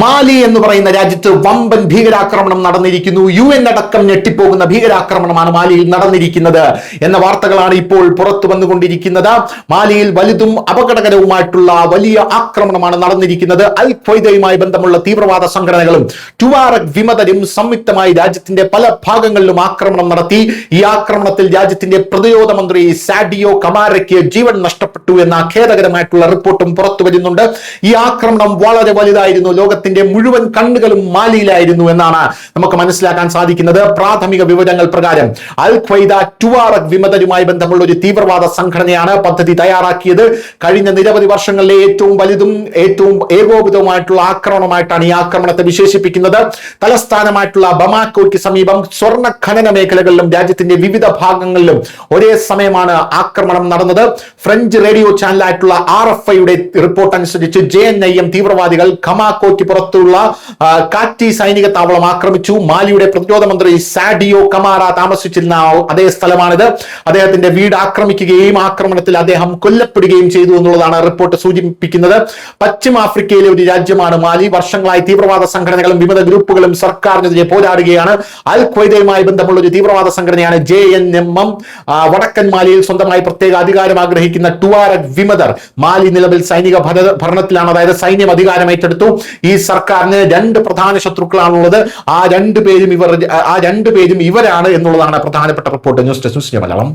മാലി എന്ന് പറയുന്ന രാജ്യത്ത് വമ്പൻ ഭീകരാക്രമണം നടന്നിരിക്കുന്നു. UN അടക്കം ഞെട്ടിപ്പോകുന്ന ഭീകരാക്രമണമാണ് മാലിയിൽ നടന്നിരിക്കുന്നത് എന്ന വാർത്തകളാണ് ഇപ്പോൾ പുറത്തു വന്നുകൊണ്ടിരിക്കുന്നത്. മാലിയിൽ വലുതും അപകടകരവുമായിട്ടുള്ള വലിയ ആക്രമണമാണ് നടന്നിരിക്കുന്നത്. അൽ ഖ്വയ്ദയുമായി ബന്ധമുള്ള തീവ്രവാദ സംഘടനകളും ടുവാറക് വിമതരും സംയുക്തമായി രാജ്യത്തിന്റെ പല ഭാഗങ്ങളിലും ആക്രമണം നടത്തി. ഈ ആക്രമണത്തിൽ രാജ്യത്തിന്റെ പ്രതിരോധ മന്ത്രി സാഡിയോ കമാരയ്ക്ക് ജീവൻ നഷ്ടപ്പെട്ടു എന്ന ഖേദകരമായിട്ടുള്ള റിപ്പോർട്ടും പുറത്തു വരുന്നുണ്ട്. ഈ ആക്രമണം വളരെ വലുതായിരുന്നു. ലോകത്തിന്റെ മുഴുവൻ കണ്ണുകളും മാലിയിലായിരുന്നു എന്നാണ് നമുക്ക് മനസ്സിലാക്കാൻ സാധിക്കുന്നത്. പ്രാഥമിക വിവരങ്ങൾ പ്രകാരം അൽ ഖ്വയ്ദ ടുവാറക് വിമതരുമായി ബന്ധമുള്ള ഒരു തീവ്രവാദ സംഘടനയാണ് പദ്ധതി തയ്യാറാക്കിയത്. കഴിഞ്ഞ നിരവധി വർഷങ്ങളിലെ ഏറ്റവും വലുതും ഏറ്റവും ഏകോപിതവുമായിട്ടുള്ള ആക്രമണമായിട്ടാണ് ഈ ആക്രമണത്തെ വിശേഷിപ്പിക്കുന്നത്. തലസ്ഥാനമായിട്ടുള്ള ബമാക്കോയ്ക്ക് സമീപം സ്വർണ്ണ ഖനന മേഖലകളിലും രാജ്യത്തിന്റെ വിവിധ ഭാഗങ്ങളിലും ഒരേ സമയമാണ് ആക്രമണം നടന്നത്. ഫ്രഞ്ച് റേഡിയോ ചാനലായിട്ടുള്ള RFIയുടെ റിപ്പോർട്ട് അനുസരിച്ച് JNIM തീവ്രവാദികൾ ഖമാക്കോയ്ക്ക് പുറത്തുള്ള കാറ്റി സൈനിക താവളം ആക്രമിച്ചു. മാലിയുടെ പ്രതിരോധ മന്ത്രി സാഡിയോ കമാര താമസിച്ചിരുന്ന അതേ സ്ഥലമാണിത്. അദ്ദേഹത്തിന്റെ വീട് ആക്രമിക്കുകയും ആക്രമണത്തിൽ അദ്ദേഹം കൊല്ലപ്പെടുകയും ചെയ്തു എന്നുള്ളതാണ് റിപ്പോർട്ട് സൂചിപ്പിക്കുന്നത്. പശ്ചിമ ആഫ്രിക്കയിലെ ഒരു രാജ്യമാണ് മാലി. വർഷങ്ങളായി തീവ്രവാദ സംഘടനകളും വിമത ഗ്രൂപ്പുകളും സർക്കാരിനെതിരെ പോരാടുകയാണ്. അൽ ഖ്വയ്ദയുമായി ബന്ധമുള്ള ഒരു തീവ്രവാദ സംഘടനയാണ് JNM. വടക്കൻ മാലിയിൽ സ്വന്തമായി പ്രത്യേക അധികാരം ആഗ്രഹിക്കുന്ന ടുവാരക് വിമതർ മാലി നിലവിൽ സൈനിക ഭരണത്തിലാണ്, അതായത് സൈന്യം അധികാരം ഏറ്റെടുത്തു. ഈ സർക്കാരിന് രണ്ട് പ്രധാന ശത്രുക്കളാണുള്ളത്. ആ രണ്ടുപേരും ഇവരാണ് എന്നുള്ളതാണ് പ്രധാനപ്പെട്ട റിപ്പോർട്ട്. News desk Malayalam.